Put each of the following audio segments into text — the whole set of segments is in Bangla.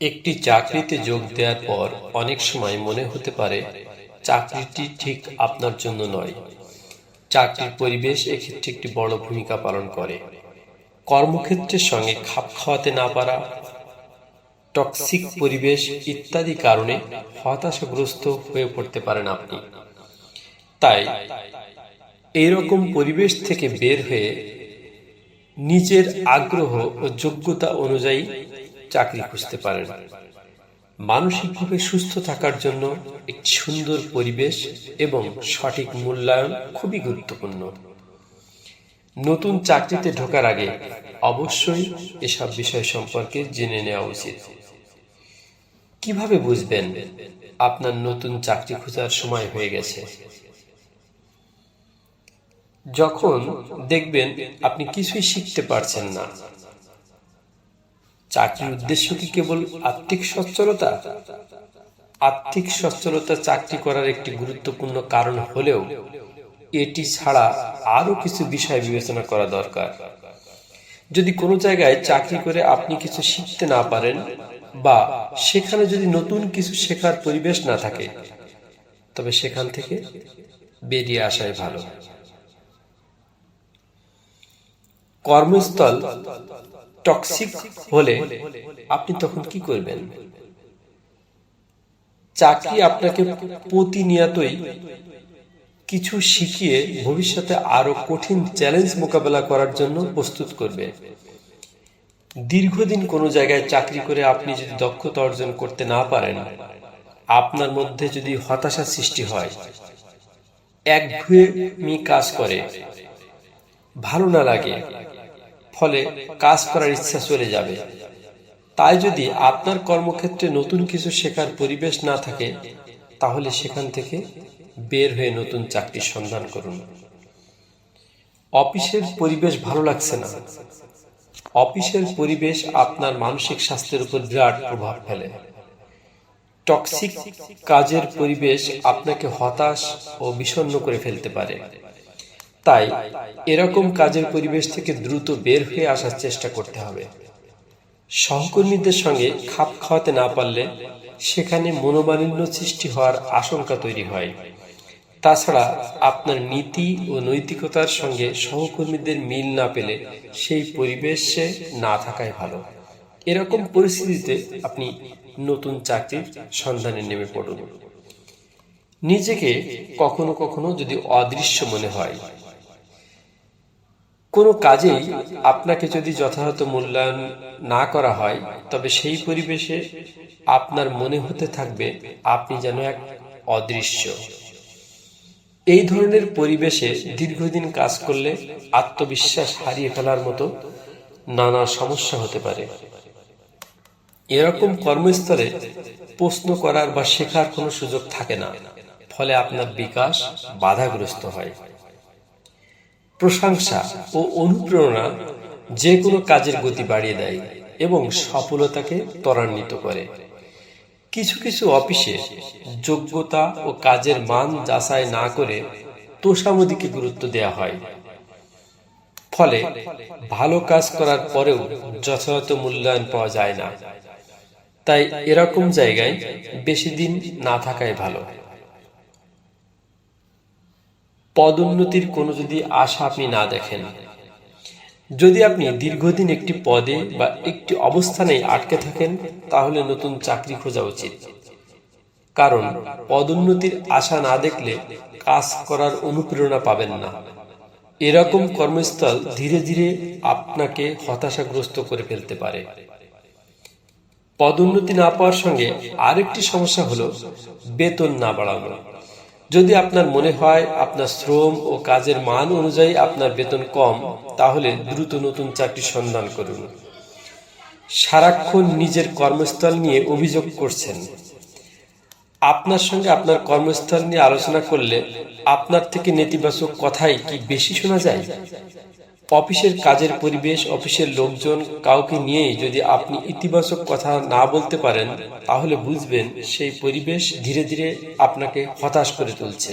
একটি চাকরিতে যোগ দেওয়ার পর অনেক সময় মনে হতে পারে চাকরিটি ঠিক আপনার জন্য নয়। চাকরির পরিবেশ এক্ষেত্রে একটি বড় ভূমিকা পালন করে। কর্মক্ষেত্রের সঙ্গে খাপ খাওয়াতে না পারা, টক্সিক পরিবেশ ইত্যাদি কারণে হতাশাগ্রস্ত হয়ে পড়তে পারেন আপনি। তাই এইরকম পরিবেশ থেকে বের হয়ে নিজের আগ্রহ ও যোগ্যতা অনুযায়ী চাকরি খুঁজতে পারেন। মানসিকভাবে সুস্থ থাকার জন্য একটি সুন্দর পরিবেশ এবং সঠিক মূল্যায়ন খুবই গুরুত্বপূর্ণ। নতুন চাকরিতে ঢোকার আগে অবশ্যই এসব বিষয় সম্পর্কে জেনে নেওয়া উচিত। কিভাবে বুঝবেন আপনার নতুন চাকরি খোঁজার সময় হয়ে গেছে? যখন দেখবেন আপনি কিছুই শিখতে পারছেন না। চাকরির উদ্দেশ্য কি কেবল আর্থিক সচ্ছলতা? আর্থিক সচ্ছলতা চাকরি করার একটি গুরুত্বপূর্ণ কারণ হলেও এটি ছাড়া আরো কিছু বিষয় বিবেচনা করা দরকার। যদি কোনো জায়গায় চাকরি করে আপনি কিছু শিখতে না পারেন বা সেখানে যদি নতুন কিছু শেখার পরিবেশ না থাকে, তবে সেখান থেকে বেরিয়ে আসাই ভালো। কর্মস্থল টক্সিক হলে আপনি তখন কি করবেন? চাকরি আপনাকে প্রতিনিয়তই কিছু শিখিয়ে ভবিষ্যতে আরো কঠিন চ্যালেঞ্জ মোকাবেলা করার জন্য প্রস্তুত করবে। দীর্ঘদিন কোনো জায়গায় চাকরি করে আপনি যদি দক্ষতা অর্জন করতে না পারেন, আপনার মধ্যে যদি হতাশা সৃষ্টি হয়, একঘেয়েমি কাজ করে, ভালো না লাগে, ফলে কাজ করার ইচ্ছা চলে যাবে। তাই যদি আপনার কর্মক্ষেত্রে নতুন কিছু শেখার পরিবেশ না থাকে, তাহলে সেখান থেকে বের হয়ে নতুন চাকরির সন্ধান করুন। অফিসের পরিবেশ ভালো লাগছে না। অফিসের পরিবেশ আপনার মানসিক স্বাস্থ্যের উপর বিরাট প্রভাব ফেলে। টক্সিক কাজের পরিবেশ আপনাকে হতাশ ও বিষণ্ণ করে ফেলতে পারে। তাই এরকম কাজের পরিবেশ থেকে দ্রুত বের হয়ে আসার চেষ্টা করতে হবে। সহকর্মীদের সঙ্গে খাপ খাওয়াতে না পারলে সেখানে মনোমালিন্য সৃষ্টি হওয়ার আশঙ্কা তৈরি হয়। তাছাড়া আপনার নীতি ও নৈতিকতার সঙ্গে সহকর্মীদের মিল না পেলে সেই পরিবেশে না থাকাই ভালো। এরকম পরিস্থিতিতে আপনি নতুন চাকরির সন্ধানে নেমে পড়ুন। নিজেকে কখনো কখনো যদি অদৃশ্য মনে হয়, কোনো কাজেই আপনাকে যদি যথাযথ মূল্যায়ন না করা হয়, তবে সেই পরিবেশে আপনার মনে হতে থাকবে আপনি যেন এক অদৃশ্য। এই ধরনের পরিবেশে দীর্ঘদিন কাজ করলে আত্মবিশ্বাস হারিয়ে ফেলার মতো নানা সমস্যা হতে পারে। এরকম কর্মস্থলে প্রশ্ন করার বা শেখার কোনো সুযোগ থাকে না, ফলে আপনার বিকাশ বাধাগ্রস্ত হয়। প্রশংসা ও অনুপ্রেরণা যে কোনো কাজের গতি বাড়িয়ে দেয় এবং সফলতাকে ত্বরান্বিত করে। কিছু কিছু অফিসে যোগ্যতা ও কাজের মান যাচাই না করে তোষামোদীকে গুরুত্ব দেওয়া হয়, ফলে ভালো কাজ করার পরেও যথাযথ মূল্যায়ন পাওয়া যায় না। তাই এরকম জায়গায় বেশি দিন না থাকাই ভালো। পদোন্নতির কোনো যদি আশা আপনি না দেখেন, যদি আপনি দীর্ঘদিন একটি পদে বা একটি অবস্থানে আটকে থাকেন, তাহলে নতুন চাকরি খোঁজা উচিত। কারণ পদোন্নতির আশা না দেখলে কাজ করার অনুপ্রেরণা পাবেন না। এরকম কর্মস্থল ধীরে ধীরে আপনাকে হতাশাগ্রস্ত করে ফেলতে পারে। পদোন্নতি না পাওয়ার সঙ্গে আরেকটি সমস্যা হলো বেতন না বাড়ানো। যদি আপনার মনে হয় আপনার শ্রম ও কাজের মান অনুযায়ী আপনার বেতন কম, তাহলে দ্রুত নতুন চাকরির সন্ধান করুন। সারাক্ষণ নিজের কর্মস্থল নিয়ে অভিযোগ করছেন। আপনার সঙ্গে আপনার কর্মস্থল নিয়ে আলোচনা করলে আপনার থেকে নেতিবাচক কথাই কি বেশি শোনা যায়? অফিসের কাজের পরিবেশ, অফিসের লোকজন কাউকে নিয়েই যদি আপনি ইতিবাচক কথা না বলতে পারেন, তাহলে বুঝবেন সেই পরিবেশ ধীরে ধীরে আপনাকে হতাশ করে তুলছে।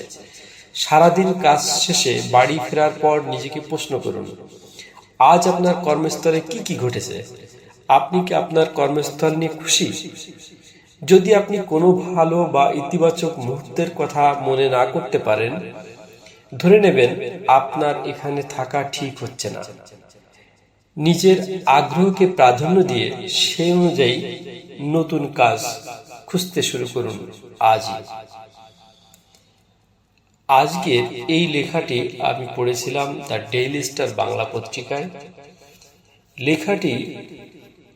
সারাদিন কাজ শেষে বাড়ি ফেরার পর নিজেকে প্রশ্ন করুন, আজ আপনার কর্মস্থলে কি কি ঘটেছে? আপনি কি আপনার কর্মস্থল নিয়ে খুশি? যদি আপনি কোনো ভালো বা ইতিবাচক মুহূর্তের কথা মনে না করতে পারেন, ধরে নেবেন আপনার এখানে থাকা ঠিক হচ্ছে না। নিজের আগ্রহকে প্রাধান্য দিয়ে সেই অনুযায়ী নতুন কাজ খুঁজতে শুরু করুন আজই। আজকের এই লেখাটি আমি পড়েছিলাম দ্য ডেইলি স্টার বাংলা পত্রিকায়। লেখাটি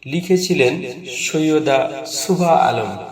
লিখেছিলেন সৈয়দা সুভা আলম।